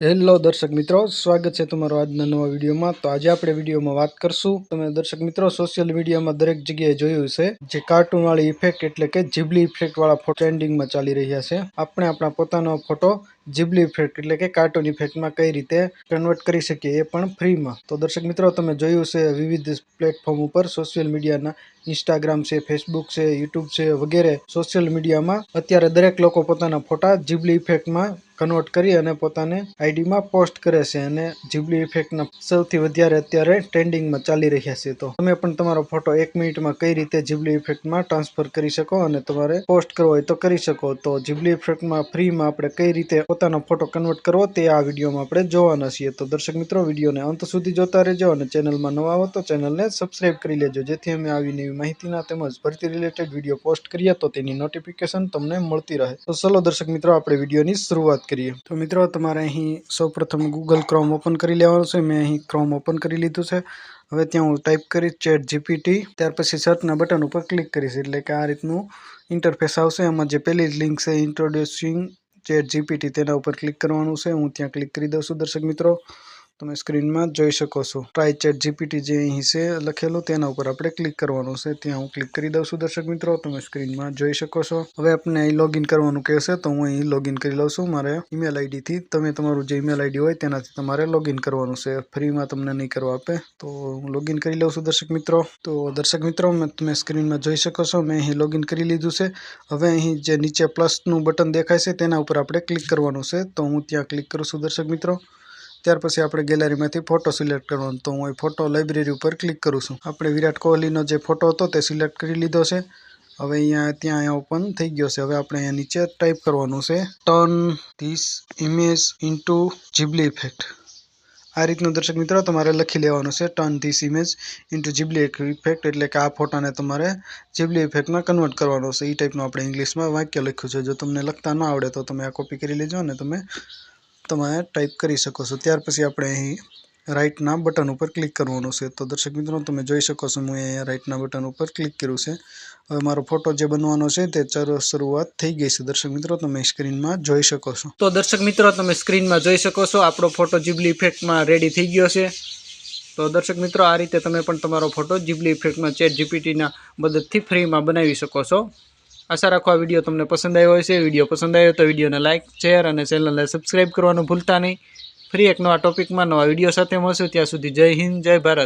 Hello દર્શક મિત્રો, સ્વાગત છે તમારો આજના નવા વિડીયોમાં। તો આજે આપણે વિડીયોમાં વાત કરશું, તમે દર્શક મિત્રો સોશિયલ મીડિયામાં દરેક જગ્યાએ જોયું છે જે કાર્ટૂન વાળી ઇફેક્ટ એટલે કે જીબલી ઇફેક્ટ વાળા ફોટો ટ્રેન્ડિંગમાં ચાલી રહ્યા છે। આપણે આપણા પોતાનો ફોટો જીબલી ઇફેક્ટ એટલે કે કાર્ટૂન ઇફેક્ટમાં કઈ રીતે કન્વર્ટ કરી શકીએ, એ પણ ફ્રીમાં। તો દર્શક મિત્રો, તમે જોયું છે વિવિધ પ્લેટફોર્મ ઉપર સોશિયલ મીડિયાના ઇન્સ્ટાગ્રામ છે, ફેસબુક છે, યુટ્યુબ છે વગેરે સોશિયલ મીડિયામાં અત્યારે દરેક લોકો પોતાના ફોટા જીબલી ઇફેક્ટમાં કન્વર્ટ કરી અને પોતાને આઈડીમાં પોસ્ટ કરે છે અને જીબલી ઇફેક્ટના સૌથી વધારે અત્યારે ટ્રેન્ડિંગમાં ચાલી રહ્યા છે। તો તમે પણ તમારો ફોટો 1 મિનિટમાં કઈ રીતે જીબલી ઇફેક્ટમાં ટ્રાન્સફર કરી શકો અને તમારે પોસ્ટ કરવો હોય તો કરી શકો। તો જીબલી ઇફેક્ટમાં ફ્રીમાં આપણે કઈ રીતે પોતાનો ફોટો કન્વર્ટ કરવો તે આ વિડીયોમાં આપણે જોવાના છીએ। તો દર્શક મિત્રો, વિડીયોને અંત સુધી જોતા રહેજો અને ચેનલમાં નવા હો તો ચેનલને સબસ્ક્રાઇબ કરી લેજો, જેથી અમે આવી નવી માહિતીના તેમજ ભરતી રિલેટેડ વિડીયો પોસ્ટ કરીએ તો તેની નોટિફિકેશન તમને મળતી રહે। તો ચલો દર્શક મિત્રો, આપણે વિડીયોની શરૂઆત કરીએ। તો મિત્રો, તમારે અહીં સૌપ્રથમ ગૂગલ ક્રોમ ઓપન કરી લેવાનું છે। મેં અહીં ક્રોમ ઓપન કરી લીધું છે। હવે ત્યાં હું ટાઈપ કરીશ ChatGPT, ત્યાર પછી સર્ચના બટન ઉપર ક્લિક કરીશ એટલે કે આ રીતનું ઇન્ટરફેસ આવશે। એમાં જે પહેલી જ લિંક છે ઇન્ટ્રોડ્યુસિંગ ChatGPT, તેના ઉપર ક્લિક કરવાનું છે। હું ત્યાં ક્લિક કરી દઉં છું। દર્શક મિત્રો, તમે સ્ક્રીનમાં જોઈ શકો છો ટ્રાય ChatGPT જે અહીં છે લખેલું, તેના ઉપર આપણે ક્લિક કરવાનું છે। ત્યાં હું ક્લિક કરી દઉં છું। દર્શક મિત્રો, તમે સ્ક્રીનમાં જોઈ શકો છો। હવે આપણે અહીં લોગિન કરવાનું કહેશે, તો હું અહીં લોગિન કરી લઉં છું મારે ઈમેલ આઈડી થી। તમે તમારું જે ઈમેલ આઈડી હોય તેનાથી તમારે લોગિન કરવાનું છે, ફ્રીમાં તમને નહીં કરવા આપે। તો હું લોગિન કરી લઉં છું દર્શક મિત્રો। તો દર્શક મિત્રો, તમે સ્ક્રીનમાં જોઈ શકો છો મેં અહીં લોગિન કરી લીધું છે। હવે અહીં જે નીચે પ્લસનું બટન દેખાય છે તેના ઉપર આપણે ક્લિક કરવાનું છે, તો હું ત્યાં ક્લિક કરું છું દર્શક મિત્રો। ત્યાર પછી આપણે ગેલેરીમાંથી ફોટો સિલેક્ટ કરવાનો, તો હું અહીં ફોટો લાઇબ્રેરી ઉપર ક્લિક કરું છું। આપણે વિરાટ કોહલીનો જે ફોટો હતો તે સિલેક્ટ કરી લીધો છે। હવે અહીંયા ઓપન થઈ ગયો છે। હવે આપણે અહીંયા નીચે ટાઈપ કરવાનું છે turn this image into Ghibli effect. આ રીતનું દર્શક મિત્રો તમારે લખી લેવાનું છે, turn this image into Ghibli effect, એટલે કે આ ફોટાને તમારે જીબલી ઇફેક્ટમાં કન્વર્ટ કરવાનો છે। એ ટાઈપનું આપણે ઇંગ્લિશમાં વાક્ય લખ્યું છે। જો તમને લખતા ન આવડે તો તમે આ કોપી કરી લેજો અને તમે ટાઈપ કરી શકો છો। ત્યાર પછી આપણે અહીં રાઇટના બટન ઉપર ક્લિક કરવાનું છે। તો દર્શક મિત્રો, તમે જોઈ શકો છો હું અહીંયા રાઇટના બટન ઉપર ક્લિક કર્યું છે। હવે મારો ફોટો જે બનવાનો છે તે શરૂઆત થઈ ગઈ છે। દર્શક મિત્રો, તમે સ્ક્રીનમાં જોઈ શકો છો। તો દર્શક મિત્રો, તમે સ્ક્રીનમાં જોઈ શકો છો આપણો ફોટો જીબલી ઇફેક્ટમાં રેડી થઈ ગયો છે। તો દર્શક મિત્રો, આ રીતે તમે પણ તમારો ફોટો જીબલી ઇફેક્ટમાં ChatGPTના મદદથી ફ્રીમાં બનાવી શકો છો। આશા રાખો આ વિડીયો તમને પસંદ આવ્યો હશે। વિડીયો પસંદ આવ્યો તો વિડીયોને લાઇક, શેર અને ચેનલને સબસ્ક્રાઇબ કરવાનું ભૂલતા નહીં। ફરી એક નવા ટોપિકમાં નવા વિડીયો સાથે મળશું। ત્યાં સુધી જય હિન્દ, જય ભારત।